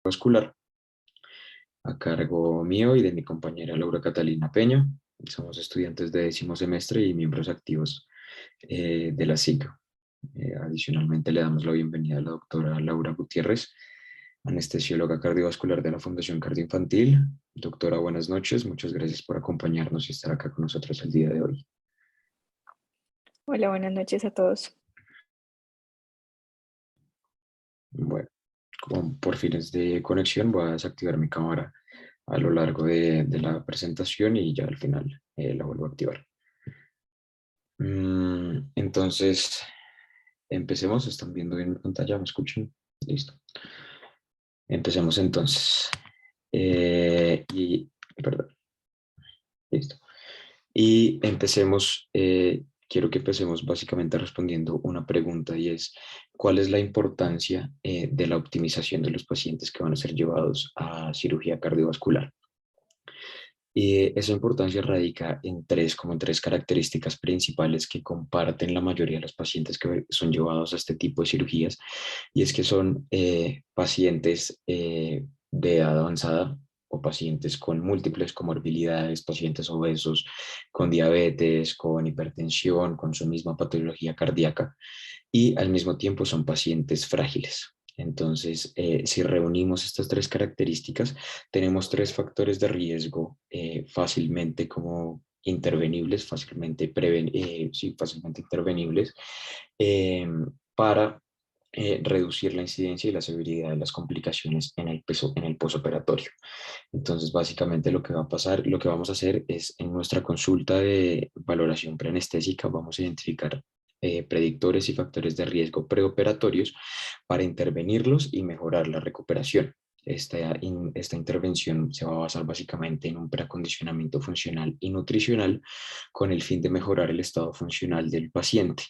Vascular, a cargo mío y de mi compañera Laura Catalina Peña. Somos estudiantes de 10º semestre y miembros activos de la SIC. Adicionalmente le damos la bienvenida a la doctora Laura Gutiérrez, anestesióloga cardiovascular de la Fundación Cardioinfantil. Doctora, buenas noches. Muchas gracias por acompañarnos y estar acá con nosotros el día de hoy. Hola, buenas noches a todos. Bueno, por fines de conexión voy a desactivar mi cámara a lo largo de la presentación y ya al final la vuelvo a activar. Entonces, empecemos. ¿Están viendo bien mi pantalla? ¿Me escuchan? Listo. Empecemos entonces. Perdón, listo. Y empecemos, quiero que empecemos básicamente respondiendo una pregunta y es, ¿cuál es la importancia de la optimización de los pacientes que van a ser llevados a cirugía cardiovascular? Y esa importancia radica en como en tres características principales que comparten la mayoría de los pacientes que son llevados a este tipo de cirugías, y es que son pacientes de edad avanzada o pacientes con múltiples comorbilidades, pacientes obesos, con diabetes, con hipertensión, con su misma patología cardíaca, y al mismo tiempo son pacientes frágiles. Entonces, si reunimos estas tres características, tenemos tres factores de riesgo fácilmente como intervenibles, fácilmente intervenibles para reducir la incidencia y la severidad de las complicaciones en el posoperatorio. Entonces, básicamente lo que va a pasar, lo que vamos a hacer es en nuestra consulta de valoración preanestésica, vamos a identificar predictores y factores de riesgo preoperatorios para intervenirlos y mejorar la recuperación. Esta intervención se va a basar básicamente en un preacondicionamiento funcional y nutricional con el fin de mejorar el estado funcional del paciente.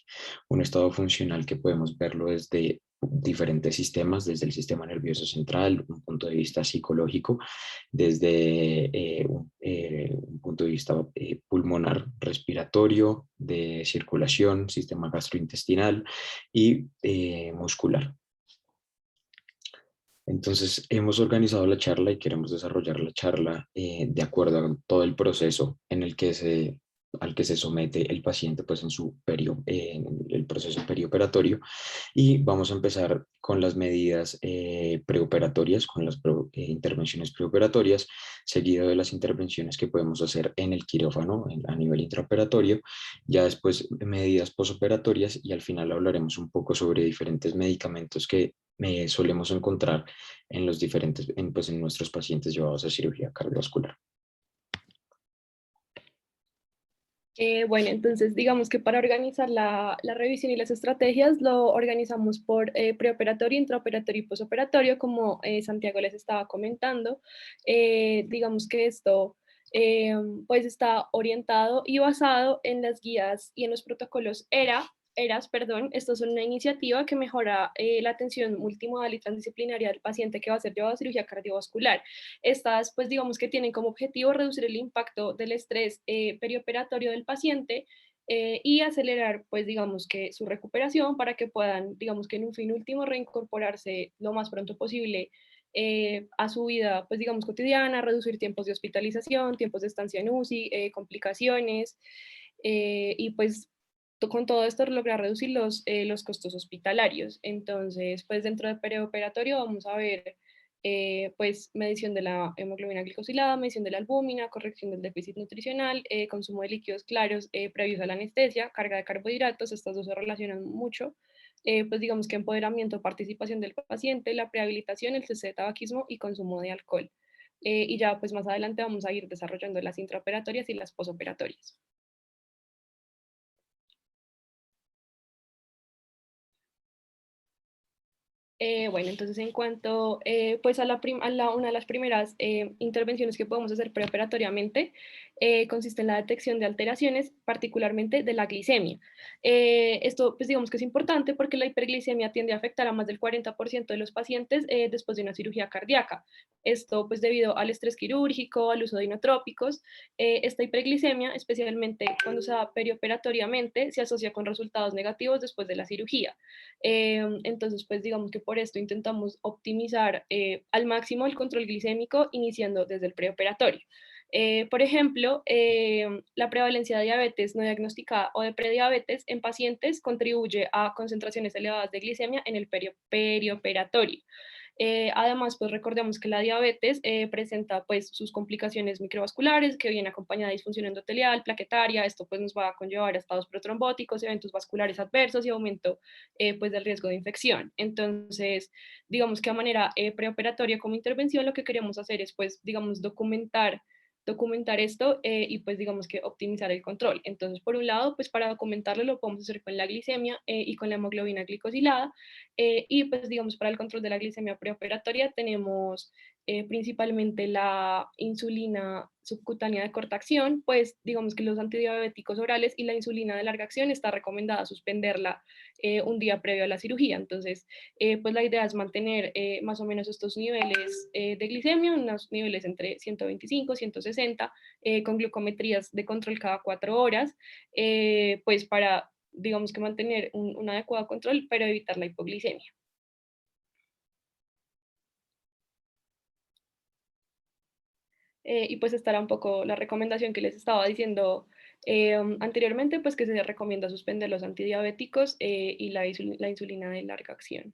Un estado funcional que podemos verlo desde diferentes sistemas, desde el sistema nervioso central, un punto de vista psicológico, desde un punto de vista pulmonar, respiratorio, de circulación, sistema gastrointestinal y muscular. Entonces, hemos organizado la charla y queremos desarrollar la charla de acuerdo a todo el proceso al que se somete el paciente pues, en el proceso perioperatorio, y vamos a empezar con las medidas preoperatorias, con las intervenciones preoperatorias, seguido de las intervenciones que podemos hacer en el quirófano a nivel intraoperatorio, ya después medidas posoperatorias y al final hablaremos un poco sobre diferentes medicamentos que solemos encontrar en pues, en nuestros pacientes llevados a cirugía cardiovascular. Bueno, entonces digamos que para organizar la revisión y las estrategias lo organizamos por preoperatorio, intraoperatorio y posoperatorio, como Santiago les estaba comentando. Digamos que esto pues está orientado y basado en las guías y en los protocolos ERAS. Estos son una iniciativa que mejora la atención multimodal y transdisciplinaria del paciente que va a ser llevado a cirugía cardiovascular. Estas, pues digamos que tienen como objetivo reducir el impacto del estrés perioperatorio del paciente y acelerar, pues digamos que su recuperación para que puedan, digamos que en un fin último, reincorporarse lo más pronto posible a su vida, pues digamos, cotidiana, reducir tiempos de hospitalización, tiempos de estancia en UCI, complicaciones, y pues con todo esto lograr reducir los costos hospitalarios. Entonces, pues dentro del perioperatorio vamos a ver pues medición de la hemoglobina glicosilada, medición de la albúmina, corrección del déficit nutricional, consumo de líquidos claros previos a la anestesia, carga de carbohidratos, estas dos se relacionan mucho, pues digamos que empoderamiento, participación del paciente, la prehabilitación, el cese de tabaquismo y consumo de alcohol. Y ya pues más adelante vamos a ir desarrollando las intraoperatorias y las posoperatorias. Bueno, entonces en cuanto pues a una de las primeras intervenciones que podemos hacer preoperatoriamente, consiste en la detección de alteraciones, particularmente de la glicemia. Esto, pues digamos que es importante porque la hiperglicemia tiende a afectar a más del 40% de los pacientes después de una cirugía cardíaca. Esto, pues debido al estrés quirúrgico, al uso de inotrópicos. Esta hiperglicemia, especialmente cuando se da perioperatoriamente, se asocia con resultados negativos después de la cirugía. Entonces, pues digamos que por esto intentamos optimizar al máximo el control glicémico iniciando desde el preoperatorio. Por ejemplo, la prevalencia de diabetes no diagnosticada o de prediabetes en pacientes contribuye a concentraciones elevadas de glicemia en el perioperatorio. Además, pues recordemos que la diabetes presenta pues sus complicaciones microvasculares que vienen acompañada de disfunción endotelial, plaquetaria. Esto pues nos va a conllevar a estados protrombóticos, eventos vasculares adversos y aumento pues del riesgo de infección. Entonces, digamos que a manera preoperatoria como intervención lo que queremos hacer es pues digamos documentar esto y pues digamos que optimizar el control. Entonces, por un lado, pues para documentarlo lo podemos hacer con la glicemia y con la hemoglobina glicosilada y pues digamos para el control de la glicemia preoperatoria tenemos principalmente la insulina subcutánea de corta acción, pues digamos que los antidiabéticos orales y la insulina de larga acción está recomendada suspenderla un día previo a la cirugía. Entonces, pues la idea es mantener más o menos estos niveles de glicemia, unos niveles entre 125, 160, con glucometrías de control cada 4 horas, pues para, digamos que mantener un adecuado control, pero evitar la hipoglicemia. Y pues estará un poco la recomendación que les estaba diciendo anteriormente, pues que se recomienda suspender los antidiabéticos y la insulina de larga acción.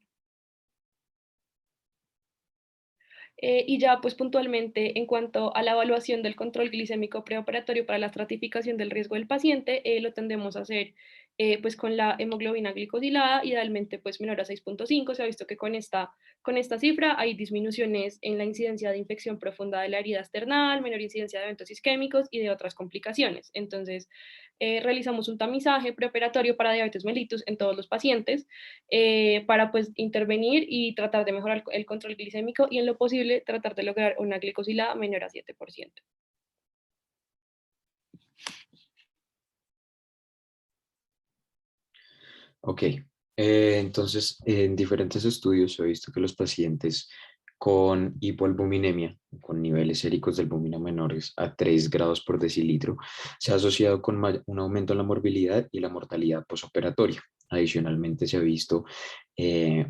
Y ya pues puntualmente en cuanto a la evaluación del control glicémico preoperatorio para la estratificación del riesgo del paciente, lo tendemos a hacer pues con la hemoglobina glicosilada, idealmente pues menor a 6,5. Se ha visto que con esta cifra hay disminuciones en la incidencia de infección profunda de la herida external, menor incidencia de eventos isquémicos y de otras complicaciones. Entonces, realizamos un tamizaje preoperatorio para diabetes mellitus en todos los pacientes para pues intervenir y tratar de mejorar el control glicémico y en lo posible tratar de lograr una glicosilada menor a 7%. Ok, entonces en diferentes estudios he visto que los pacientes con hipoalbuminemia, con niveles séricos de albúmina menores a 3 grados por decilitro, se ha asociado con un aumento en la morbilidad y la mortalidad posoperatoria. Adicionalmente se ha visto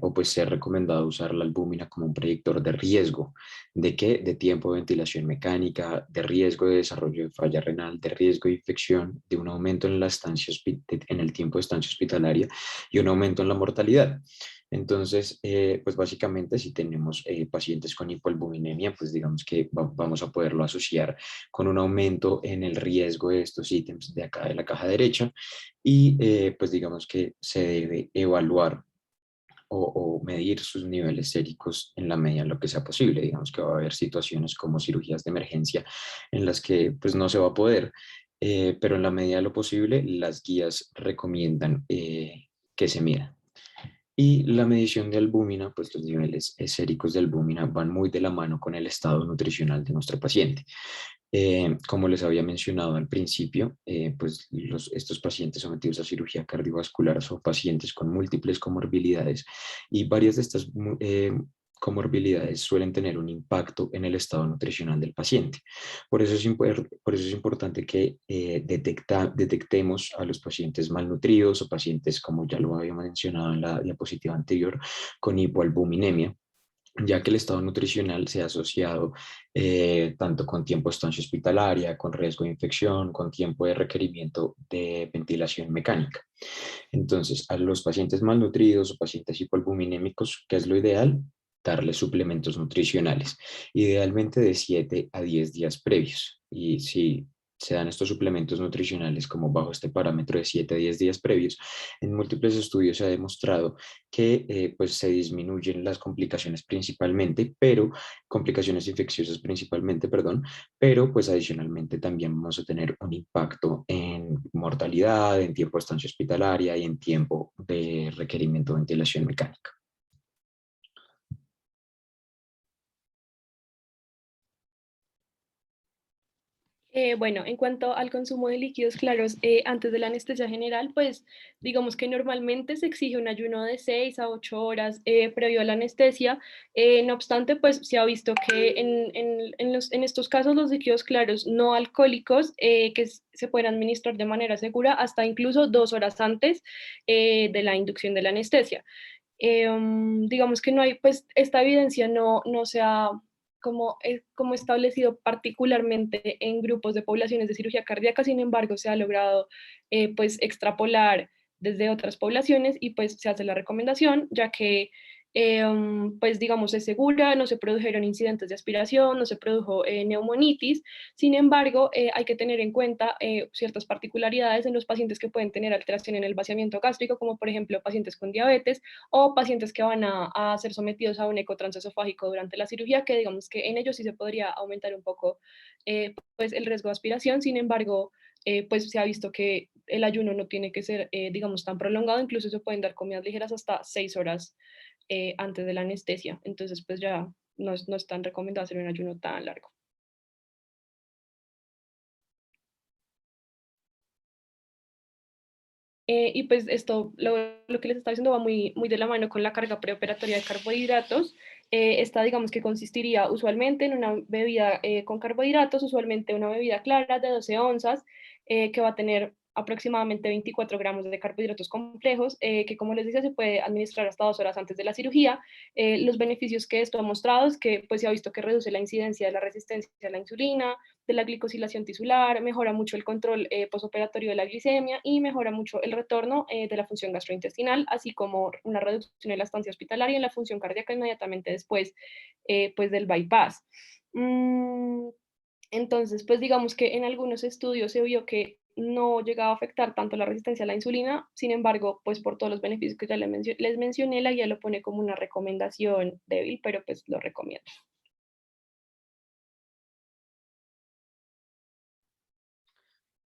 o pues se ha recomendado usar la albúmina como un predictor de riesgo. ¿De qué? De tiempo de ventilación mecánica, de riesgo de desarrollo de falla renal, de riesgo de infección, de un aumento en la estancia en el tiempo de estancia hospitalaria y un aumento en la mortalidad. Entonces, pues básicamente si tenemos pacientes con hipoalbuminemia, pues digamos que vamos a poderlo asociar con un aumento en el riesgo de estos ítems de acá de la caja derecha y pues digamos que se debe evaluar o medir sus niveles séricos en la medida en lo que sea posible. Digamos que va a haber situaciones como cirugías de emergencia en las que pues no se va a poder, pero en la medida de lo posible las guías recomiendan que se mida. Y la medición de albúmina, pues los niveles séricos de albúmina van muy de la mano con el estado nutricional de nuestro paciente. Como les había mencionado al principio, pues estos pacientes sometidos a cirugía cardiovascular son pacientes con múltiples comorbilidades y varias de estas comorbilidades suelen tener un impacto en el estado nutricional del paciente. Por eso es importante que detectemos a los pacientes malnutridos o pacientes, como ya lo había mencionado en la diapositiva anterior, con hipoalbuminemia, ya que el estado nutricional se ha asociado tanto con tiempo de estancia hospitalaria, con riesgo de infección, con tiempo de requerimiento de ventilación mecánica. Entonces, a los pacientes malnutridos o pacientes hipoalbuminémicos, ¿qué es lo ideal? Darles suplementos nutricionales, idealmente de 7 a 10 días previos. Y si se dan estos suplementos nutricionales como bajo este parámetro de 7 a 10 días previos, en múltiples estudios se ha demostrado que pues se disminuyen las complicaciones principalmente, pero complicaciones infecciosas principalmente, perdón, pero pues adicionalmente también vamos a tener un impacto en mortalidad, en tiempo de estancia hospitalaria y en tiempo de requerimiento de ventilación mecánica. Bueno, en cuanto al consumo de líquidos claros antes de la anestesia general, pues digamos que normalmente se exige un ayuno de 6 a 8 horas previo a la anestesia. No obstante, pues se ha visto que en estos casos los líquidos claros no alcohólicos se pueden administrar de manera segura hasta incluso 2 horas antes de la inducción de la anestesia. Digamos que no hay, pues esta evidencia no se ha como establecido particularmente en grupos de poblaciones de cirugía cardíaca. Sin embargo, se ha logrado pues extrapolar desde otras poblaciones y pues se hace la recomendación, ya que pues digamos es segura, no se produjeron incidentes de aspiración, no se produjo neumonitis. Sin embargo, hay que tener en cuenta ciertas particularidades en los pacientes que pueden tener alteración en el vaciamiento gástrico, como por ejemplo pacientes con diabetes o pacientes que van a ser sometidos a un eco transesofágico durante la cirugía, que digamos que en ellos sí se podría aumentar un poco pues el riesgo de aspiración. Sin embargo, pues se ha visto que el ayuno no tiene que ser, digamos, tan prolongado, incluso se pueden dar comidas ligeras hasta 6 horas antes de la anestesia. Entonces, pues ya no es tan recomendado hacer un ayuno tan largo. Y pues esto, lo que les está diciendo va muy de la mano con la carga preoperatoria de carbohidratos. Esta, digamos que consistiría usualmente en una bebida con carbohidratos, usualmente una bebida clara de 12 onzas, que va a tener aproximadamente 24 gramos de carbohidratos complejos, que como les decía se puede administrar hasta 2 horas antes de la cirugía. Los beneficios que esto ha mostrado es que pues se ha visto que reduce la incidencia de la resistencia a la insulina, de la glicosilación tisular, mejora mucho el control posoperatorio de la glicemia y mejora mucho el retorno de la función gastrointestinal, así como una reducción de la estancia hospitalaria y en la función cardíaca inmediatamente después pues del bypass. Mm, entonces, pues digamos que en algunos estudios se vio que no llegaba a afectar tanto la resistencia a la insulina. Sin embargo, pues por todos los beneficios que ya les mencioné, la guía lo pone como una recomendación débil, pero pues lo recomiendo.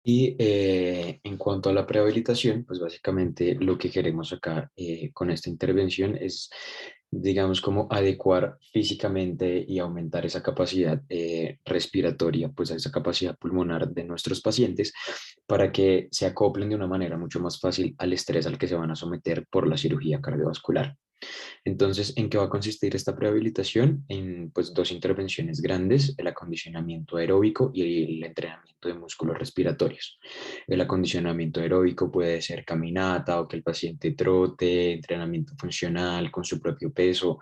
Y en cuanto a la prehabilitación, pues básicamente lo que queremos acá con esta intervención es, digamos, como adecuar físicamente y aumentar esa capacidad respiratoria, pues a esa capacidad pulmonar de nuestros pacientes para que se acoplen de una manera mucho más fácil al estrés al que se van a someter por la cirugía cardiovascular. Entonces, ¿en qué va a consistir esta prehabilitación? En pues, dos intervenciones grandes, el acondicionamiento aeróbico y el entrenamiento de músculos respiratorios. El acondicionamiento aeróbico puede ser caminata o que el paciente trote, entrenamiento funcional con su propio peso.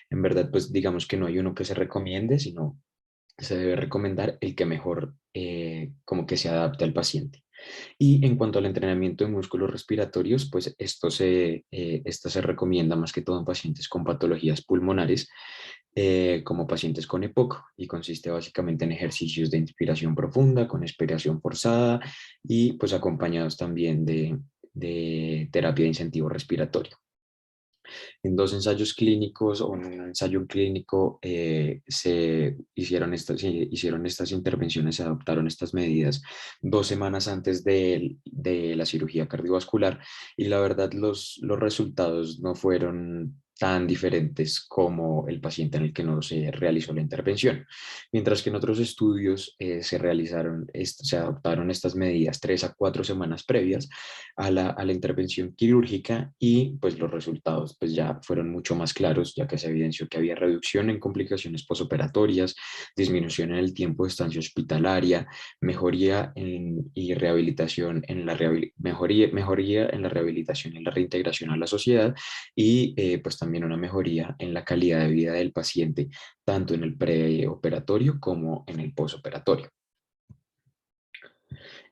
En verdad, pues digamos que no hay uno que se recomiende, sino se debe recomendar el que mejor como que se adapte al paciente. Y en cuanto al entrenamiento de músculos respiratorios, pues esto se recomienda más que todo en pacientes con patologías pulmonares, como pacientes con EPOC, y consiste básicamente en ejercicios de inspiración profunda, con expiración forzada y pues acompañados también de terapia de incentivo respiratorio. En dos ensayos clínicos o en un ensayo clínico se hicieron estas intervenciones, se adoptaron estas medidas 2 semanas antes de la cirugía cardiovascular y la verdad los resultados no fueron tan diferentes como el paciente en el que no se realizó la intervención. Mientras que en otros estudios se adoptaron estas medidas 3 a 4 semanas previas a la intervención quirúrgica y pues los resultados pues ya fueron mucho más claros, ya que se evidenció que había reducción en complicaciones posoperatorias, disminución en el tiempo de estancia hospitalaria, y rehabilitación en mejoría en la rehabilitación y la reintegración a la sociedad y pues también una mejoría en la calidad de vida del paciente, tanto en el preoperatorio como en el posoperatorio.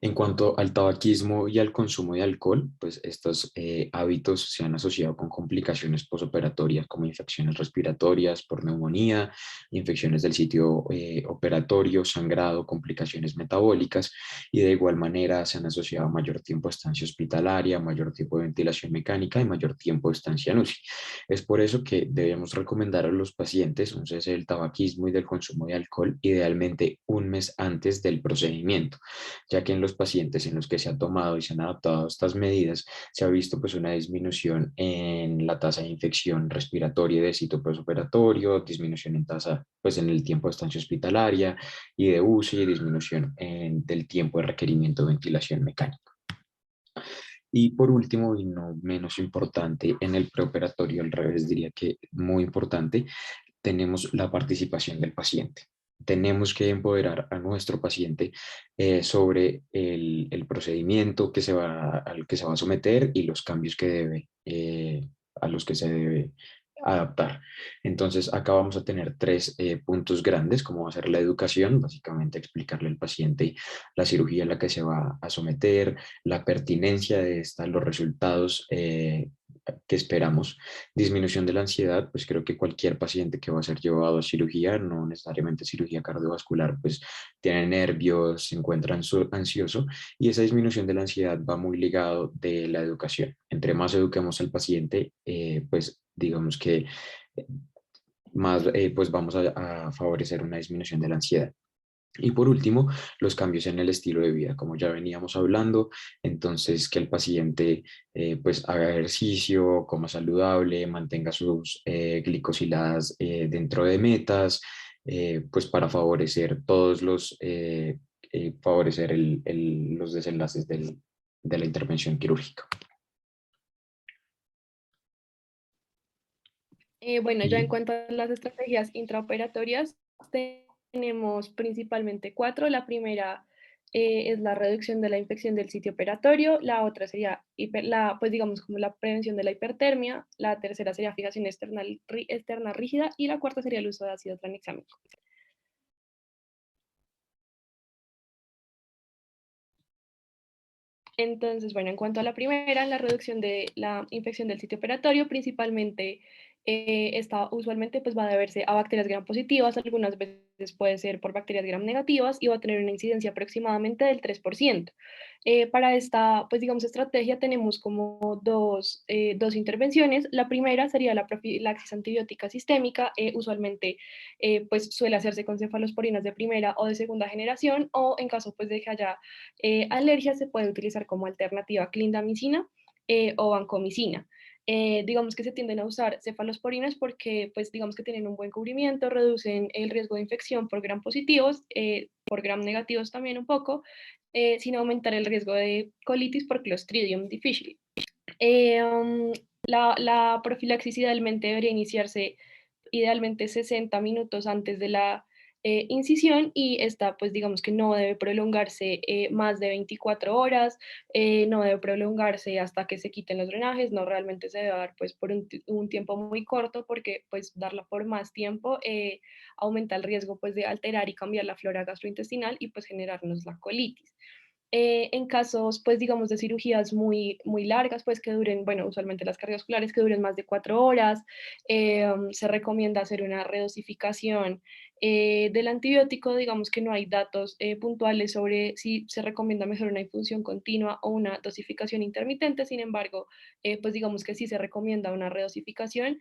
En cuanto al tabaquismo y al consumo de alcohol, pues estos hábitos se han asociado con complicaciones posoperatorias como infecciones respiratorias por neumonía, infecciones del sitio operatorio, sangrado, complicaciones metabólicas y de igual manera se han asociado a mayor tiempo de estancia hospitalaria, mayor tiempo de ventilación mecánica y mayor tiempo de estancia en UCI. Es por eso que debemos recomendar a los pacientes un cese del tabaquismo y del consumo de alcohol idealmente un mes antes del procedimiento, ya que en los pacientes en los que se ha tomado y se han adaptado estas medidas, se ha visto pues una disminución en la tasa de infección respiratoria y de sitio postoperatorio, disminución en tasa pues en el tiempo de estancia hospitalaria y de uso y disminución del tiempo de requerimiento de ventilación mecánica. Y por último, y no menos importante, en el preoperatorio, al revés, diría que muy importante, tenemos la participación del paciente. Tenemos que empoderar a nuestro paciente sobre el procedimiento al que se va a someter y los cambios que a los que se debe adaptar. Entonces, acá vamos a tener tres puntos grandes, como va a ser la educación, básicamente explicarle al paciente la cirugía a la que se va a someter, la pertinencia de esta, los resultados que esperamos. Disminución de la ansiedad, pues creo que cualquier paciente que va a ser llevado a cirugía, no necesariamente cirugía cardiovascular, pues tiene nervios, se encuentra ansioso, y esa disminución de la ansiedad va muy ligado de la educación. Entre más eduquemos al paciente, pues digamos que más pues vamos a favorecer una disminución de la ansiedad. Y por último, los cambios en el estilo de vida, como ya veníamos hablando, entonces que el paciente pues haga ejercicio, coma saludable, mantenga sus glicosiladas dentro de metas, pues para favorecer favorecer los desenlaces de la intervención quirúrgica. Bueno, ya en Y cuanto a las estrategias intraoperatorias, tenemos principalmente cuatro. La primera es la reducción de la infección del sitio operatorio, la otra sería pues digamos como la prevención de la hipertermia, la tercera sería fijación externa rígida y la cuarta sería el uso de ácido tranexámico. Entonces, bueno, en cuanto a la primera, la reducción de la infección del sitio operatorio, principalmente esta usualmente pues va a deberse a bacterias gram positivas, algunas veces puede ser por bacterias gram negativas y va a tener una incidencia aproximadamente del 3%. Para esta, pues digamos, estrategia tenemos como dos intervenciones. La primera sería la profilaxis antibiótica sistémica, usualmente pues suele hacerse con cefalosporinas de primera o de segunda generación o en caso pues de que haya alergia se puede utilizar como alternativa clindamicina o vancomicina. Digamos que se tienden a usar cefalosporinas porque, pues, digamos que tienen un buen cubrimiento, reducen el riesgo de infección por gram positivos, por gram negativos también un poco, sin aumentar el riesgo de colitis por Clostridium difficile. La profilaxis idealmente debería iniciarse idealmente 60 minutos antes de la incisión y esta pues digamos que no debe prolongarse más de 24 horas, no debe prolongarse hasta que se quiten los drenajes, no realmente se debe dar pues por un tiempo muy corto porque pues darla por más tiempo aumenta el riesgo pues de alterar y cambiar la flora gastrointestinal y pues generarnos la colitis. En casos, pues digamos, de cirugías muy largas, pues que duren, bueno, usualmente las cardiovasculares que duren más de 4 horas, se recomienda hacer una redosificación del antibiótico. Digamos que no hay datos puntuales sobre si se recomienda mejor una infusión continua o una dosificación intermitente, sin embargo, pues digamos que sí se recomienda una redosificación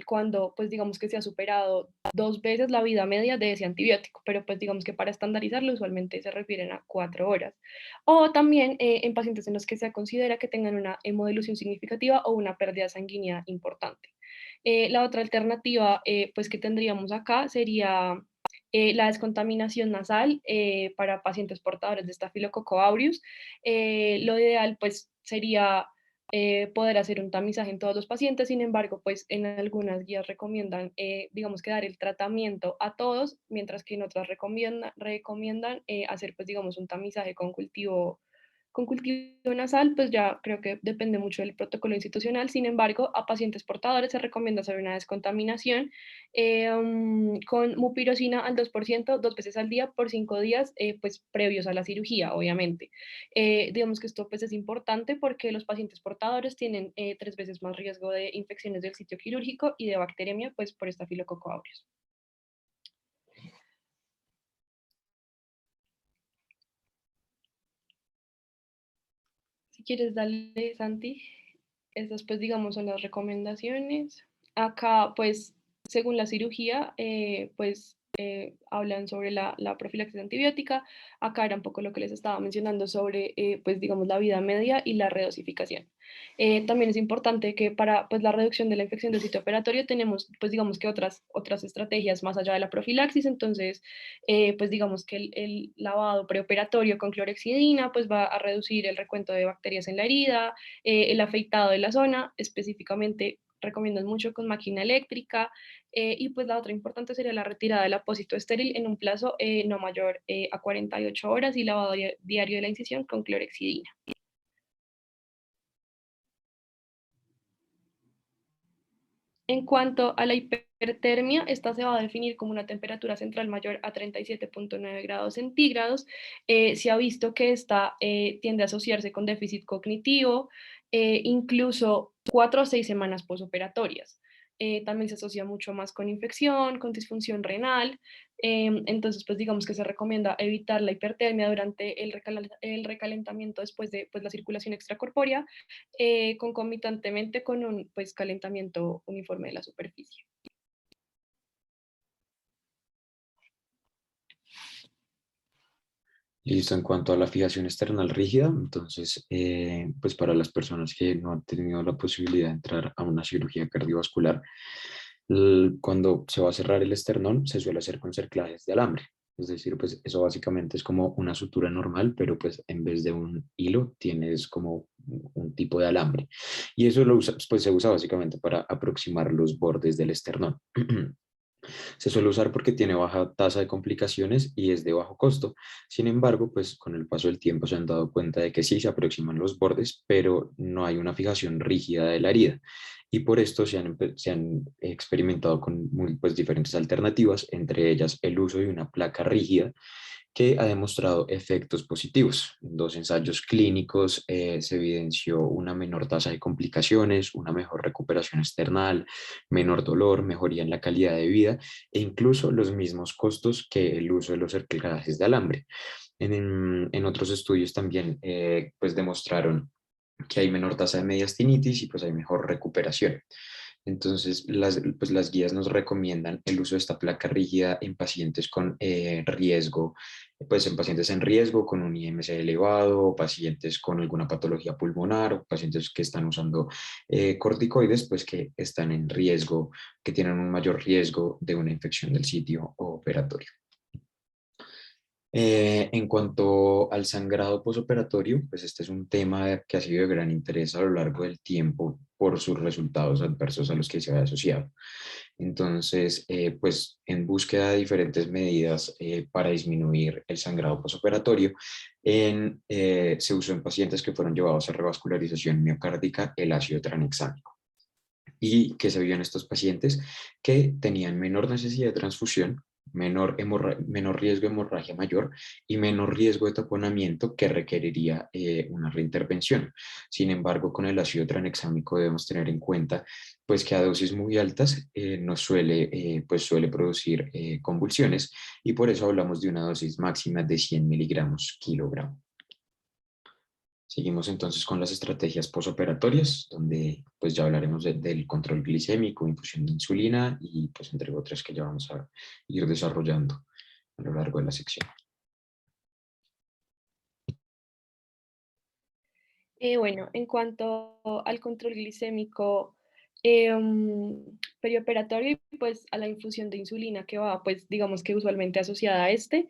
cuando, pues digamos que se ha superado 2 veces la vida media de ese antibiótico, pero pues digamos que para estandarizarlo usualmente se refieren a 4 horas. O también en pacientes en los que se considera que tengan una hemodilución significativa o una pérdida sanguínea importante. La otra alternativa pues que tendríamos acá sería la descontaminación nasal para pacientes portadores de Staphylococcus aureus. Lo ideal pues sería poder hacer un tamizaje en todos los pacientes, sin embargo, pues en algunas guías recomiendan, digamos, que dar el tratamiento a todos, mientras que en otras recomiendan hacer, pues, digamos, un tamizaje con cultivo nasal, pues ya creo que depende mucho del protocolo institucional. Sin embargo, a pacientes portadores se recomienda hacer una descontaminación con mupirocina al 2% 2 veces al día por 5 días, pues previos a la cirugía, obviamente. Digamos que esto pues es importante porque los pacientes portadores tienen 3 veces más riesgo de infecciones del sitio quirúrgico y de bacteremia, pues por estafilococo aureus. Si quieres, dale, Santi. Estas, pues, digamos, son las recomendaciones. Acá, pues, según la cirugía, pues, hablan sobre la profilaxis antibiótica. Acá era un poco lo que les estaba mencionando sobre, pues digamos, la vida media y la redosificación. También es importante que para pues, la reducción de la infección del sitio operatorio tenemos, pues digamos que otras estrategias más allá de la profilaxis. Entonces, pues digamos que el lavado preoperatorio con clorexidina pues va a reducir el recuento de bacterias en la herida, el afeitado de la zona, específicamente recomiendan mucho con máquina eléctrica, y pues la otra importante sería la retirada del apósito estéril en un plazo no mayor a 48 horas y lavado diario de la incisión con clorexidina. En cuanto a la hipertermia, esta se va a definir como una temperatura central mayor a 37,9 grados centígrados. Se ha visto que esta tiende a asociarse con déficit cognitivo, incluso 4 o 6 semanas posoperatorias. También se asocia mucho más con infección, con disfunción renal. Entonces, pues digamos que se recomienda evitar la hipertermia durante el recalentamiento después de pues, la circulación extracorpórea, concomitantemente con un pues, calentamiento uniforme de la superficie. Listo, en cuanto a la fijación external rígida, entonces, pues para las personas que no han tenido la posibilidad de entrar a una cirugía cardiovascular, cuando se va a cerrar el esternón, se suele hacer con cerclajes de alambre. Es decir, pues eso básicamente es como una sutura normal, pero pues en vez de un hilo tienes como un tipo de alambre. Y eso pues se usa básicamente para aproximar los bordes del esternón. Se suele usar porque tiene baja tasa de complicaciones y es de bajo costo. Sin embargo, pues con el paso del tiempo se han dado cuenta de que sí se aproximan los bordes, pero no hay una fijación rígida de la herida. Y por esto se han experimentado con pues, diferentes alternativas, entre ellas el uso de una placa rígida que ha demostrado efectos positivos. En 2 ensayos clínicos se evidenció una menor tasa de complicaciones, una mejor recuperación external, menor dolor, mejoría en la calidad de vida e incluso los mismos costos que el uso de los cerclajes de alambre. En otros estudios también pues demostraron que hay menor tasa de mediastinitis y pues hay mejor recuperación. Entonces, pues las guías nos recomiendan el uso de esta placa rígida en pacientes con riesgo, pues en pacientes en riesgo con un IMC elevado, o pacientes con alguna patología pulmonar, o pacientes que están usando corticoides, pues que están en riesgo, que tienen un mayor riesgo de una infección del sitio operatorio. En cuanto al sangrado posoperatorio, pues este es un tema que ha sido de gran interés a lo largo del tiempo por sus resultados adversos a los que se ha asociado. Entonces, pues en búsqueda de diferentes medidas para disminuir el sangrado posoperatorio, se usó en pacientes que fueron llevados a revascularización miocárdica el ácido tranexámico. Y que se vio en estos pacientes que tenían menor necesidad de transfusión, menor riesgo de hemorragia mayor y menor riesgo de taponamiento que requeriría una reintervención. Sin embargo, con el ácido tranexámico debemos tener en cuenta pues, que a dosis muy altas pues, suele producir convulsiones y por eso hablamos de una dosis máxima de 100 miligramos kilogramo. Seguimos entonces con las estrategias posoperatorias, donde pues ya hablaremos del control glicémico, infusión de insulina y pues entre otras que ya vamos a ir desarrollando a lo largo de la sección. Bueno, en cuanto al control glicémico perioperatorio y pues a la infusión de insulina que va, pues digamos que usualmente asociada a este,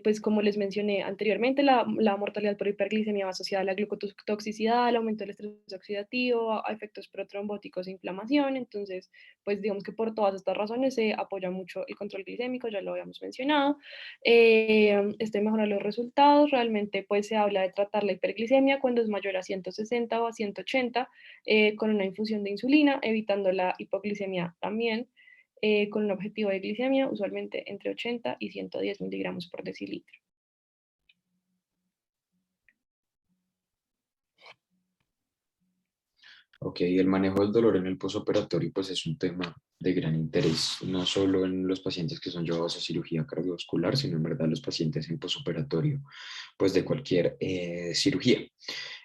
pues como les mencioné anteriormente, la mortalidad por hiperglicemia va asociada a la glucotoxicidad, al aumento del estrés oxidativo, a efectos protrombóticos e inflamación. Entonces, pues digamos que por todas estas razones se apoya mucho el control glicémico, ya lo habíamos mencionado. Este mejora los resultados. Realmente pues se habla de tratar la hiperglicemia cuando es mayor a 160 o a 180 con una infusión de insulina, evitando la hipoglicemia también, con un objetivo de glicemia usualmente entre 80 y 110 miligramos por decilitro. Ok, el manejo del dolor en el posoperatorio pues es un tema de gran interés, no solo en los pacientes que son llevados a cirugía cardiovascular, sino en verdad los pacientes en posoperatorio pues de cualquier cirugía.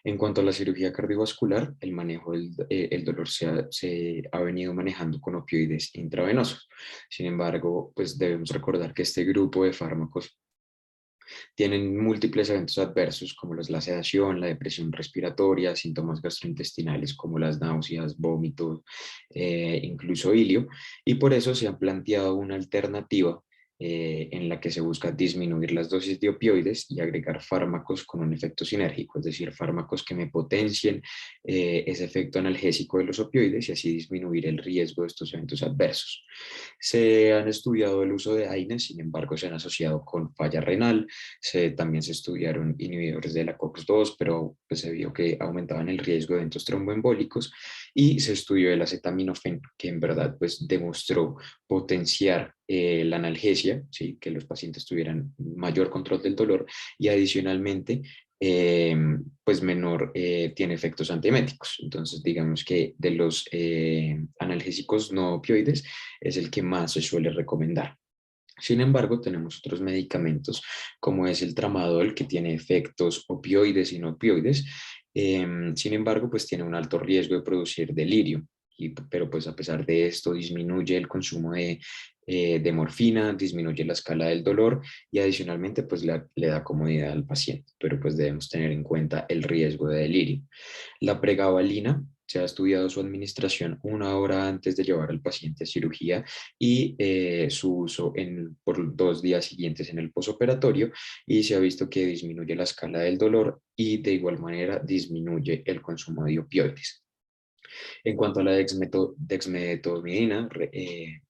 En cuanto a la cirugía cardiovascular, el manejo del dolor se ha venido manejando con opioides intravenosos. Sin embargo, pues debemos recordar que este grupo de fármacos tienen múltiples eventos adversos como la sedación, la depresión respiratoria, síntomas gastrointestinales como las náuseas, vómitos, incluso ilio, y por eso se ha planteado una alternativa en la que se busca disminuir las dosis de opioides y agregar fármacos con un efecto sinérgico, es decir, fármacos que me potencien ese efecto analgésico de los opioides y así disminuir el riesgo de estos eventos adversos. Se han estudiado el uso de AINES, sin embargo, se han asociado con falla renal. También se estudiaron inhibidores de la COX-2, pero pues, se vio que aumentaban el riesgo de eventos tromboembólicos, y se estudió el acetaminofén, que en verdad pues, demostró potenciar la analgesia, ¿sí? Que los pacientes tuvieran mayor control del dolor, y adicionalmente eh, pues menor tiene efectos antieméticos. Entonces, digamos que de los analgésicos no opioides es el que más se suele recomendar. Sin embargo, tenemos otros medicamentos, como es el tramadol, que tiene efectos opioides y no opioides. Sin embargo, pues tiene un alto riesgo de producir delirio. Pero pues a pesar de esto disminuye el consumo de morfina, disminuye la escala del dolor y adicionalmente pues le da comodidad al paciente, pero pues debemos tener en cuenta el riesgo de delirio. La pregabalina, se ha estudiado su administración una hora antes de llevar al paciente a cirugía y su uso por 2 días siguientes en el posoperatorio, y se ha visto que disminuye la escala del dolor y de igual manera disminuye el consumo de opioides. En cuanto a la dexmedetomidina,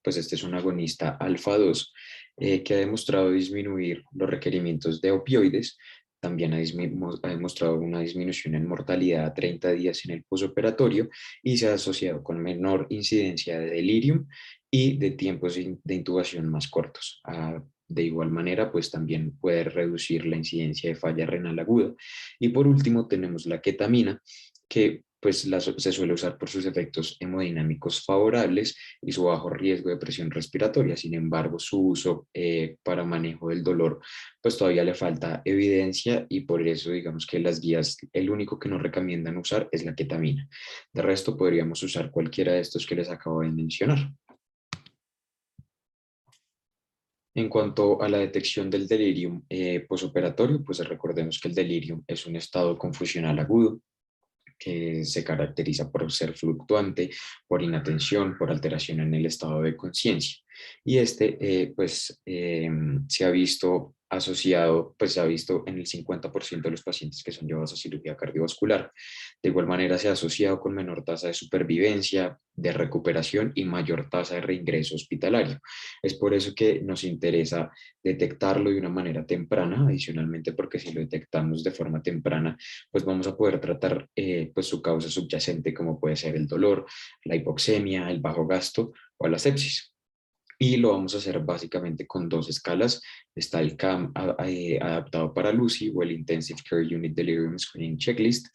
pues este es un agonista alfa 2 que ha demostrado disminuir los requerimientos de opioides. También ha demostrado una disminución en mortalidad a 30 días en el posoperatorio y se ha asociado con menor incidencia de delirium y de tiempos de intubación más cortos. De igual manera, pues también puede reducir la incidencia de falla renal aguda. Y por último, tenemos la ketamina, que pues se suele usar por sus efectos hemodinámicos favorables y su bajo riesgo de presión respiratoria. Sin embargo, su uso para manejo del dolor, pues todavía le falta evidencia, y por eso digamos que las guías, el único que nos recomiendan usar es la ketamina. De resto, podríamos usar cualquiera de estos que les acabo de mencionar. En cuanto a la detección del delirium posoperatorio, pues recordemos que el delirium es un estado confusional agudo que se caracteriza por ser fluctuante, por inatención, por alteración en el estado de conciencia. Y se ha visto asociado, pues se ha visto en el 50% de los pacientes que son llevados a cirugía cardiovascular. De igual manera, se ha asociado con menor tasa de supervivencia, de recuperación y mayor tasa de reingreso hospitalario. Es por eso que nos interesa detectarlo de una manera temprana, adicionalmente porque si lo detectamos de forma temprana, pues vamos a poder tratar pues su causa subyacente, como puede ser el dolor, la hipoxemia, el bajo gasto o la sepsis. Y lo vamos a hacer básicamente con 2 escalas. Está el CAM adaptado para LUCI, o el Intensive Care Unit Delirium Screening Checklist,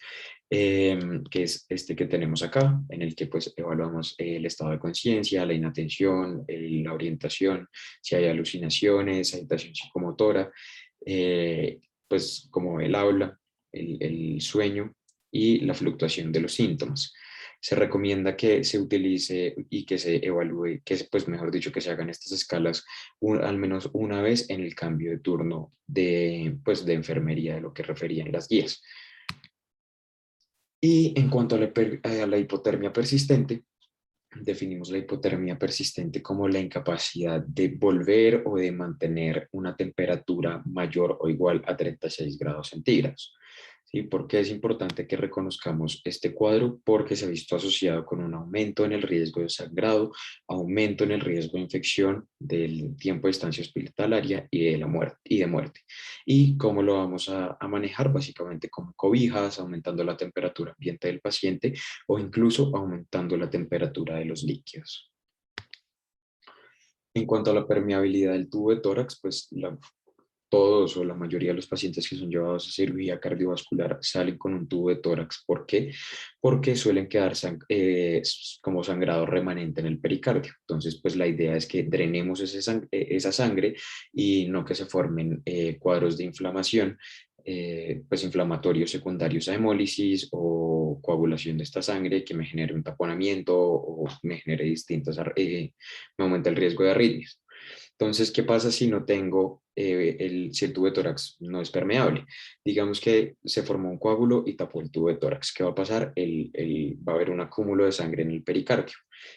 que es este que tenemos acá, en el que pues evaluamos el estado de conciencia, la inatención, la orientación, si hay alucinaciones, agitación psicomotora, pues como el habla, el sueño y la fluctuación de los síntomas. Se recomienda que se utilice y que se evalúe, pues mejor dicho, que se hagan estas escalas al menos una vez en el cambio de turno pues, de enfermería, de lo que referían las guías. Y en cuanto a la hipotermia persistente, definimos la hipotermia persistente como la incapacidad de volver o de mantener una temperatura mayor o igual a 36 grados centígrados. ¿Sí? ¿Por qué es importante que reconozcamos este cuadro? Porque se ha visto asociado con un aumento en el riesgo de sangrado, aumento en el riesgo de infección, del tiempo de estancia hospitalaria y de muerte. ¿Y cómo lo vamos a manejar? Básicamente con cobijas, aumentando la temperatura ambiente del paciente o incluso aumentando la temperatura de los líquidos. En cuanto a la permeabilidad del tubo de tórax, pues todos o la mayoría de los pacientes que son llevados a cirugía cardiovascular salen con un tubo de tórax. ¿Por qué? Porque suelen quedar como sangrado remanente en el pericardio. Entonces, pues la idea es que drenemos esa sangre y no que se formen cuadros de inflamación, pues inflamatorios secundarios a hemólisis o coagulación de esta sangre que me genere un taponamiento o me genere me aumenta el riesgo de arritmias. Entonces, ¿qué pasa si no tengo, si el tubo de tórax no es permeable? Digamos que se formó un coágulo y tapó el tubo de tórax. ¿Qué va a pasar? Va a haber un acúmulo de sangre en el pericardio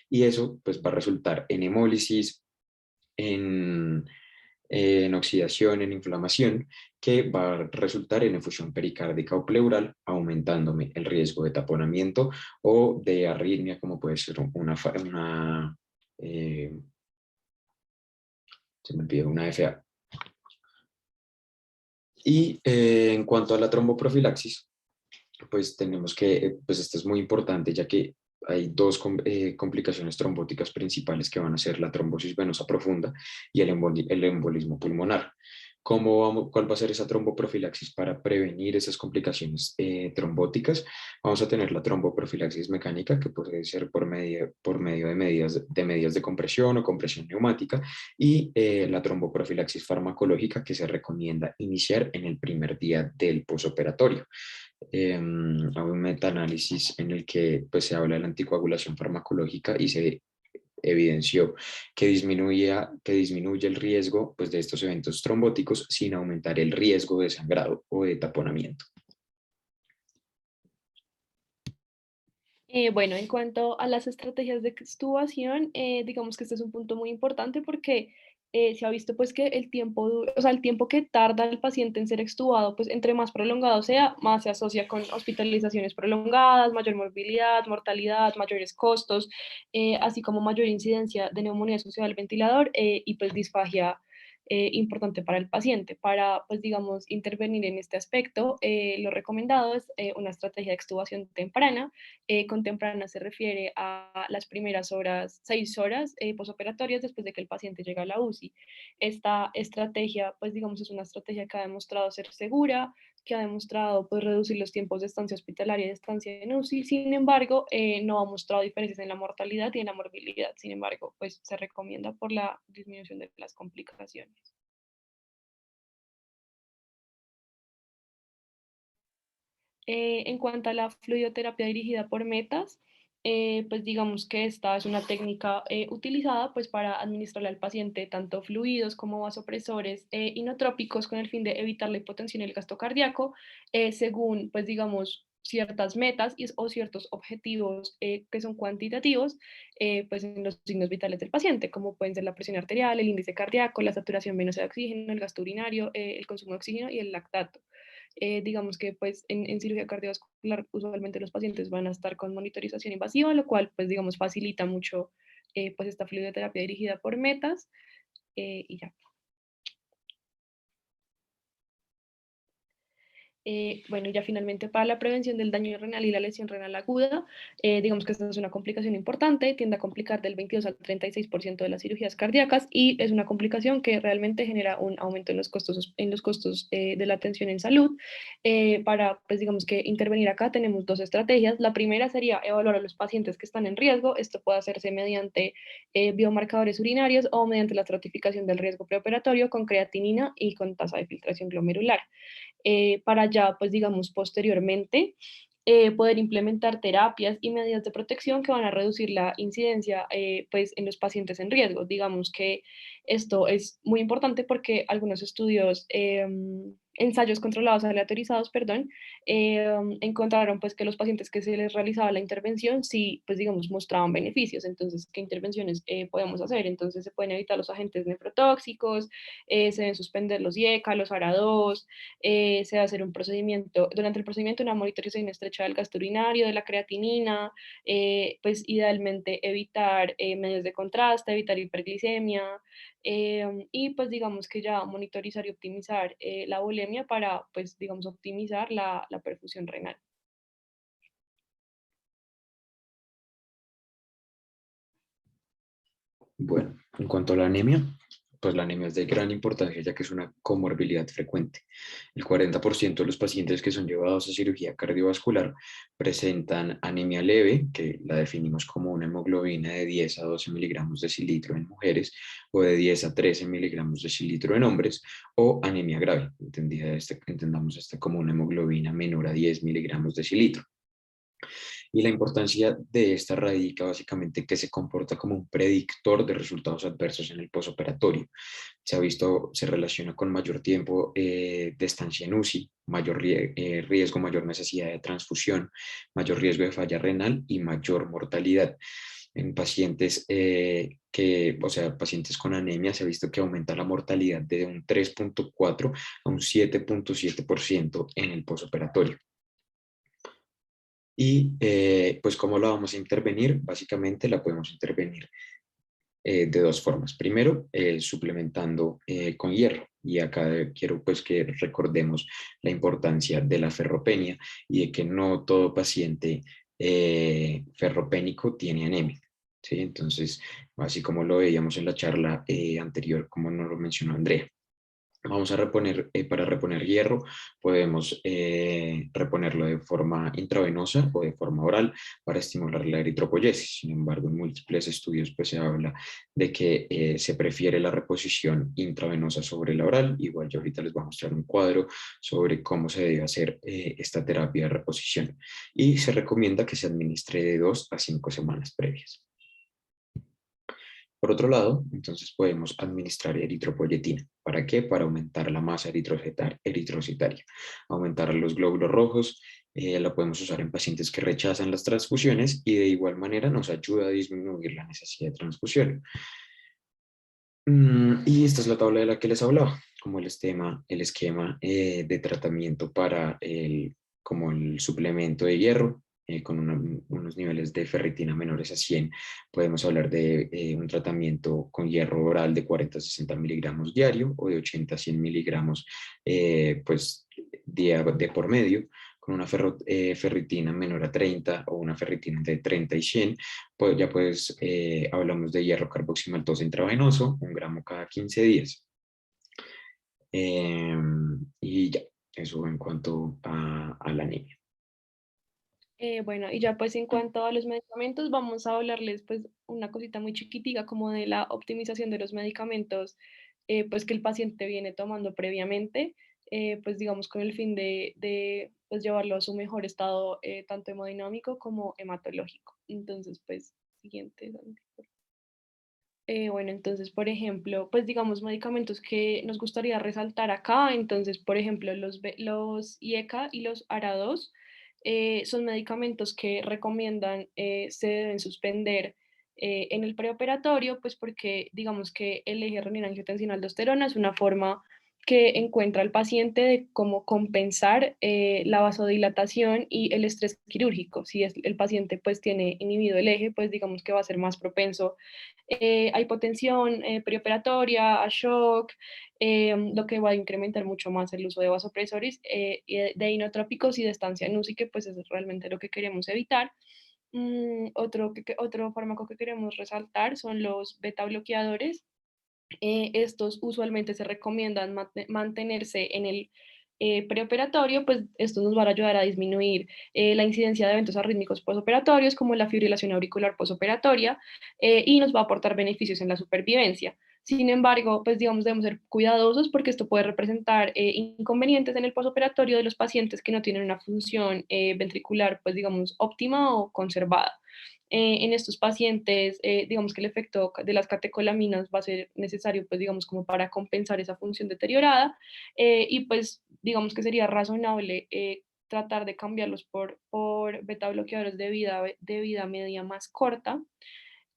y eso pues va a resultar en hemólisis, en, en oxidación, en inflamación, que va a resultar en efusión pericárdica o pleural, aumentándome el riesgo de taponamiento o de arritmia, como puede ser eh, se me olvidó, una FA. Y en cuanto a la tromboprofilaxis, pues tenemos pues esto es muy importante ya que hay dos complicaciones trombóticas principales que van a ser la trombosis venosa profunda y el embolismo pulmonar. ¿Cuál va a ser esa tromboprofilaxis para prevenir esas complicaciones trombóticas? Vamos a tener la tromboprofilaxis mecánica, que puede ser por medio de medidas de compresión o compresión neumática, y la tromboprofilaxis farmacológica, que se recomienda iniciar en el primer día del posoperatorio. Hay un metaanálisis en el que pues, se habla de la anticoagulación farmacológica y se evidenció que disminuye el riesgo pues, de estos eventos trombóticos sin aumentar el riesgo de sangrado o de taponamiento. Bueno, en cuanto a las estrategias de extubación, digamos que este es un punto muy importante porque se ha visto pues que el tiempo, o sea, el tiempo que tarda el paciente en ser extubado, pues entre más prolongado sea, más se asocia con hospitalizaciones prolongadas, mayor morbilidad, mortalidad, mayores costos, así como mayor incidencia de neumonía asociada al ventilador y pues disfagia importante para el paciente. Para, pues, digamos, intervenir en este aspecto, lo recomendado es una estrategia de extubación temprana. Con temprana se refiere a las primeras horas, 6 horas posoperatorias después de que el paciente llega a la UCI. Esta estrategia, pues, digamos, es una estrategia que ha demostrado ser segura, que ha demostrado pues, reducir los tiempos de estancia hospitalaria y de estancia en UCI. Sin embargo, no ha mostrado diferencias en la mortalidad y en la morbilidad. Sin embargo, pues se recomienda por la disminución de las complicaciones. En cuanto a la fluidoterapia dirigida por metas, pues digamos que esta es una técnica utilizada pues para administrarle al paciente tanto fluidos como vasopresores inotrópicos con el fin de evitar la hipotensión y el gasto cardíaco, según pues digamos ciertas metas o ciertos objetivos que son cuantitativos pues en los signos vitales del paciente, como pueden ser la presión arterial, el índice cardíaco, la saturación venosa de oxígeno, el gasto urinario, el consumo de oxígeno y el lactato. Digamos que pues en cirugía cardiovascular usualmente los pacientes van a estar con monitorización invasiva, lo cual pues digamos facilita mucho pues esta fluidoterapia dirigida por metas y ya. Bueno, ya finalmente para la prevención del daño renal y la lesión renal aguda, digamos que esta es una complicación importante, tiende a complicar del 22 al 36% de las cirugías cardíacas y es una complicación que realmente genera un aumento en los costos de la atención en salud. Para, pues digamos que intervenir acá tenemos dos estrategias. La primera sería evaluar a los pacientes que están en riesgo. Esto puede hacerse mediante biomarcadores urinarios o mediante la estratificación del riesgo preoperatorio con creatinina y con tasa de filtración glomerular para ya, pues digamos, posteriormente poder implementar terapias y medidas de protección que van a reducir la incidencia pues en los pacientes en riesgo. Digamos que esto es muy importante porque algunos estudios, ensayos controlados aleatorizados, perdón, encontraron pues que los pacientes que se les realizaba la intervención sí, pues digamos, mostraban beneficios. Entonces, ¿qué intervenciones podemos hacer? Entonces, se pueden evitar los agentes nefrotóxicos, se deben suspender los IECA, los ARA2, se va a hacer un procedimiento, durante el procedimiento una monitorización estrecha del gasto urinario, de la creatinina, pues idealmente evitar medios de contraste, evitar hiperglicemia y pues digamos que ya monitorizar y optimizar la bulimia para pues digamos optimizar la perfusión renal. Bueno, en cuanto a la anemia, pues la anemia es de gran importancia ya que es una comorbilidad frecuente. El 40% de los pacientes que son llevados a cirugía cardiovascular presentan anemia leve, que la definimos como una hemoglobina de 10 a 12 miligramos decilitro en mujeres o de 10 a 13 miligramos decilitro en hombres, o anemia grave, entendamos esta como una hemoglobina menor a 10 miligramos decilitro. Y la importancia de esta radica básicamente que se comporta como un predictor de resultados adversos en el posoperatorio. Se ha visto, se relaciona con mayor tiempo de estancia en UCI, mayor riesgo, mayor necesidad de transfusión, mayor riesgo de falla renal y mayor mortalidad. En pacientes pacientes con anemia, se ha visto que aumenta la mortalidad de un 3,4 a un 7,7% en el posoperatorio. Y pues cómo la vamos a intervenir, básicamente la podemos intervenir de dos formas. Primero, suplementando con hierro. Y acá quiero pues que recordemos la importancia de la ferropenia y de que no todo paciente ferropénico tiene anemia. ¿Sí? Entonces, así como lo veíamos en la charla anterior, como nos lo mencionó Andrea. Vamos a reponer, para reponer hierro, podemos reponerlo de forma intravenosa o de forma oral para estimular la eritropoyesis. Sin embargo, en múltiples estudios pues, se habla de que se prefiere la reposición intravenosa sobre la oral. Igual yo ahorita les voy a mostrar un cuadro sobre cómo se debe hacer esta terapia de reposición. Y se recomienda que se administre de 2 a 5 semanas previas. Por otro lado, entonces podemos administrar eritropoyetina. ¿Para qué? Para aumentar la masa eritrocitaria, aumentar los glóbulos rojos. La podemos usar en pacientes que rechazan las transfusiones y de igual manera nos ayuda a disminuir la necesidad de transfusión. Y esta es la tabla de la que les hablaba, como el esquema de tratamiento para como el suplemento de hierro, con unos niveles de ferritina menores a 100. Podemos hablar de un tratamiento con hierro oral de 40 a 60 miligramos diario o de 80 a 100 miligramos pues, día de por medio, con una ferritina menor a 30 o una ferritina de 30 y 100. Pues ya pues hablamos de hierro carboximaltosa intravenoso, 1 gramo cada 15 días. Y ya, eso en cuanto a la anemia. Bueno, y ya pues en cuanto a los medicamentos, vamos a hablarles pues una cosita muy chiquitica como de la optimización de los medicamentos pues que el paciente viene tomando previamente, pues digamos con el fin de pues llevarlo a su mejor estado tanto hemodinámico como hematológico. Entonces pues siguiente. Santi. Bueno, entonces, por ejemplo, pues digamos medicamentos que nos gustaría resaltar acá. Entonces, por ejemplo, los IECA y los ARA2 son medicamentos que recomiendan se deben suspender en el preoperatorio, pues porque digamos que el eje renina-angiotensina-aldosterona es una forma que encuentra el paciente de cómo compensar la vasodilatación y el estrés quirúrgico. Si el paciente pues tiene inhibido el eje, pues digamos que va a ser más propenso a hipotensión preoperatoria, a shock, lo que va a incrementar mucho más el uso de vasopresores, de inotrópicos y de estancia en UCI, que pues es realmente lo que queremos evitar. Otro fármaco que queremos resaltar son los beta bloqueadores. Estos usualmente se recomiendan mantenerse en el preoperatorio, pues esto nos va a ayudar a disminuir la incidencia de eventos arrítmicos posoperatorios como la fibrilación auricular posoperatoria y nos va a aportar beneficios en la supervivencia. Sin embargo, pues digamos, debemos ser cuidadosos porque esto puede representar inconvenientes en el posoperatorio de los pacientes que no tienen una función ventricular, pues digamos, óptima o conservada. En estos pacientes, digamos que el efecto de las catecolaminas va a ser necesario, pues digamos, como para compensar esa función deteriorada, y pues digamos que sería razonable tratar de cambiarlos por beta bloqueadores de vida media más corta.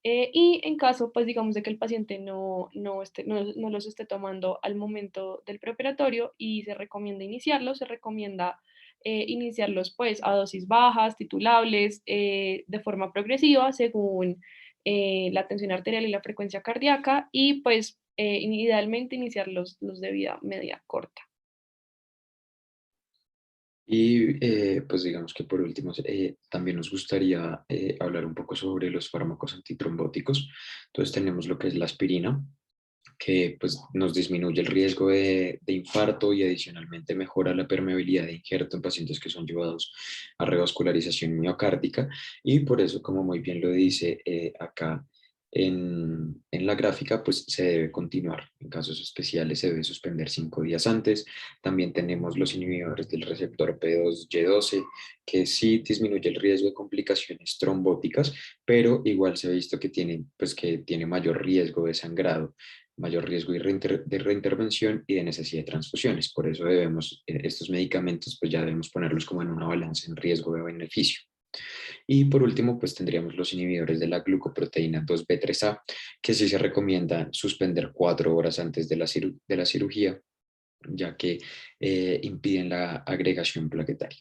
Y en caso, pues digamos de que el paciente no los esté tomando al momento del preoperatorio y se recomienda iniciarlos, se recomienda iniciarlos pues a dosis bajas, titulables, de forma progresiva según la tensión arterial y la frecuencia cardíaca y pues idealmente iniciar los de vida media corta. Y pues digamos que por último, también nos gustaría hablar un poco sobre los fármacos antitrombóticos. Entonces tenemos lo que es la aspirina, que pues, nos disminuye el riesgo de infarto y adicionalmente mejora la permeabilidad de injerto en pacientes que son llevados a revascularización miocárdica. Y por eso, como muy bien lo dice acá en la gráfica, pues se debe continuar. En casos especiales se debe suspender 5 días antes. También tenemos los inhibidores del receptor P2Y12, que sí disminuye el riesgo de complicaciones trombóticas, pero igual se ha visto que tiene mayor riesgo de sangrado, mayor riesgo de reintervención y de necesidad de transfusiones. Por eso debemos, estos medicamentos, pues ya debemos ponerlos como en una balanza en riesgo de beneficio. Y por último, pues tendríamos los inhibidores de la glucoproteína 2B3A, que sí se recomienda suspender 4 horas antes de la cirugía, ya que impiden la agregación plaquetaria.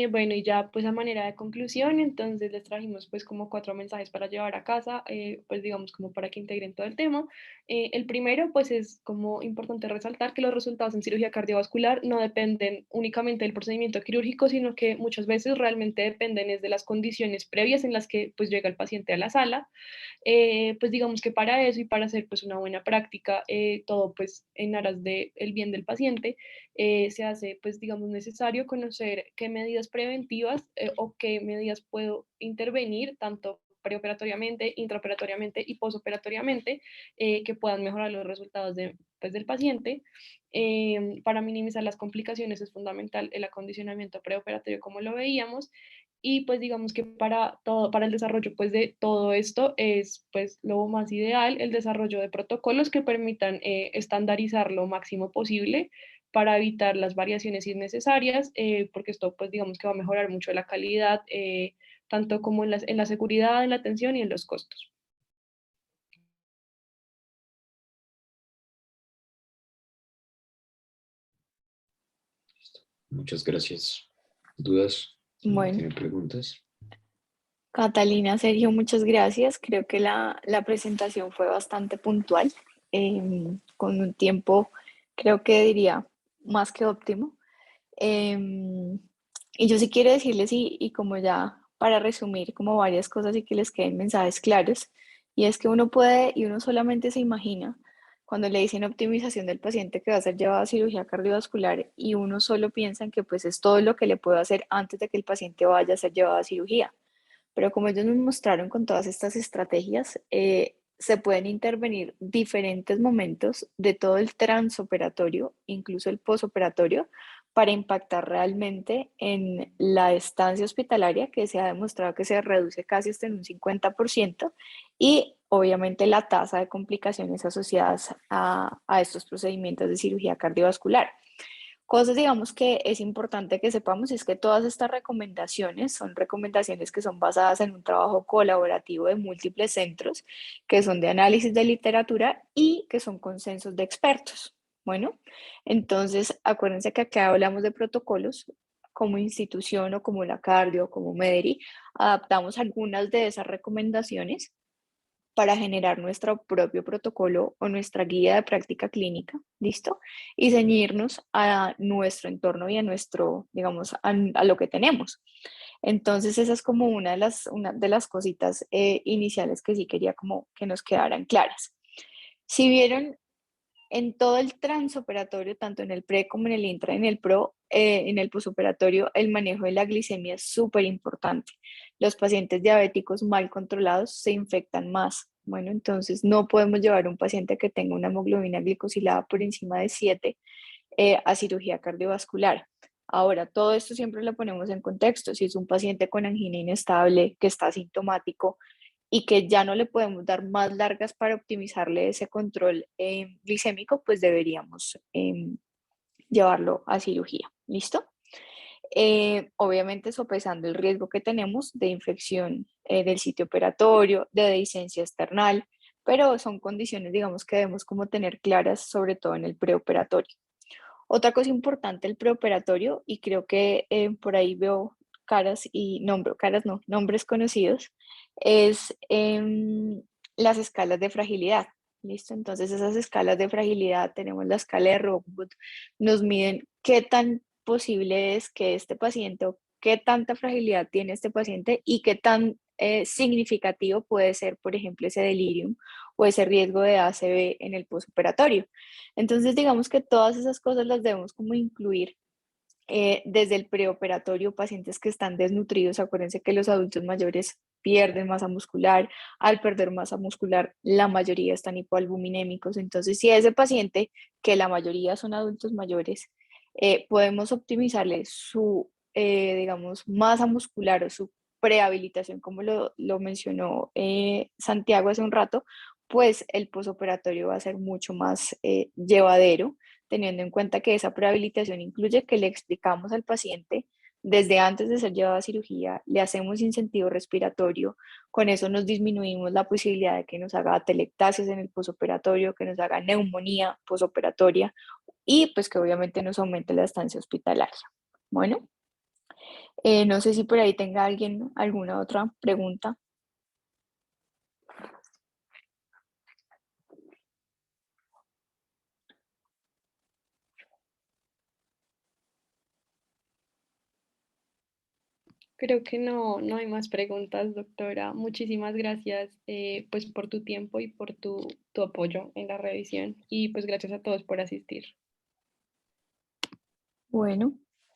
Bueno, y ya pues a manera de conclusión, entonces les trajimos pues como 4 mensajes para llevar a casa, pues digamos como para que integren todo el tema. El primero pues es como importante resaltar que los resultados en cirugía cardiovascular no dependen únicamente del procedimiento quirúrgico, sino que muchas veces realmente dependen es de las condiciones previas en las que pues llega el paciente a la sala. Pues digamos que para eso y para hacer pues una buena práctica, todo pues en aras del bien del paciente, se hace pues digamos necesario conocer qué medidas preventivas o qué medidas puedo intervenir tanto preoperatoriamente, intraoperatoriamente y posoperatoriamente, que puedan mejorar los resultados pues, del paciente. Para minimizar las complicaciones es fundamental el acondicionamiento preoperatorio como lo veíamos, y pues digamos que para todo, para el desarrollo pues de todo esto es pues lo más ideal el desarrollo de protocolos que permitan estandarizar lo máximo posible para evitar las variaciones innecesarias, porque esto pues digamos que va a mejorar mucho la calidad, tanto como en la seguridad, en la atención y en los costos. Muchas gracias. ¿Dudas? ¿Alguien Bueno, tiene preguntas? Catalina, Sergio, muchas gracias. Creo que la presentación fue bastante puntual, con un tiempo, creo que diría, más que óptimo. Em, y yo sí quiero decirles, y como ya para resumir, como varias cosas y que les queden mensajes claros, y es que uno puede y uno solamente se imagina cuando le dicen optimización del paciente que va a ser llevado a cirugía cardiovascular y uno solo piensa en que pues es todo lo que le puedo hacer antes de que el paciente vaya a ser llevado a cirugía. Pero como ellos nos mostraron con todas estas estrategias, se pueden intervenir diferentes momentos de todo el transoperatorio, incluso el posoperatorio, para impactar realmente en la estancia hospitalaria, que se ha demostrado que se reduce casi hasta en un 50%, y obviamente la tasa de complicaciones asociadas a estos procedimientos de cirugía cardiovascular. Cosas, digamos, que es importante que sepamos es que todas estas recomendaciones son recomendaciones que son basadas en un trabajo colaborativo de múltiples centros, que son de análisis de literatura y que son consensos de expertos. Bueno, entonces acuérdense que acá hablamos de protocolos como institución o como la Cardio, como Mederi, adaptamos algunas de esas recomendaciones para generar nuestro propio protocolo o nuestra guía de práctica clínica, ¿listo? Y ceñirnos a nuestro entorno y a nuestro, digamos, a lo que tenemos. Entonces, esa es como una de las cositas iniciales que sí quería como que nos quedaran claras. Si vieron en todo el transoperatorio, tanto en el pre como en el intra, en el pro, en el posoperatorio, el manejo de la glicemia es súper importante. Los pacientes diabéticos mal controlados se infectan más. Bueno, entonces no podemos llevar a un paciente que tenga una hemoglobina glicosilada por encima de 7 a cirugía cardiovascular. Ahora, todo esto siempre lo ponemos en contexto. Si es un paciente con angina inestable que está asintomático, y que ya no le podemos dar más largas para optimizarle ese control glicémico, pues deberíamos llevarlo a cirugía. ¿Listo? Obviamente sopesando el riesgo que tenemos de infección del sitio operatorio, de dehiscencia external, pero son condiciones, digamos, que debemos como tener claras, sobre todo en el preoperatorio. Otra cosa importante, el preoperatorio, y creo que por ahí veo caras y caras no, nombres conocidos, es las escalas de fragilidad. ¿Listo? Entonces esas escalas de fragilidad, tenemos la escala de Rockwood, nos miden qué tan posible es que este paciente o qué tanta fragilidad tiene este paciente y qué tan significativo puede ser, por ejemplo, ese delirium o ese riesgo de ACV en el postoperatorio. Entonces, digamos que todas esas cosas las debemos como incluir desde el preoperatorio, pacientes que están desnutridos. Acuérdense que los adultos mayores pierden masa muscular. Al perder masa muscular, la mayoría están hipoalbuminémicos. Entonces, si a ese paciente, que la mayoría son adultos mayores, podemos optimizarle su, digamos, masa muscular o su prehabilitación, como lo mencionó Santiago hace un rato, pues el posoperatorio va a ser mucho más llevadero, teniendo en cuenta que esa prehabilitación incluye que le explicamos al paciente desde antes de ser llevado a cirugía, le hacemos incentivo respiratorio, con eso nos disminuimos la posibilidad de que nos haga atelectasias en el posoperatorio, que nos haga neumonía posoperatoria y pues que obviamente nos aumente la estancia hospitalaria. Bueno, no sé si por ahí tenga alguien alguna otra pregunta. Creo que no hay más preguntas, doctora. Muchísimas gracias pues por tu tiempo y por tu apoyo en la revisión. Y pues gracias a todos por asistir. Bueno,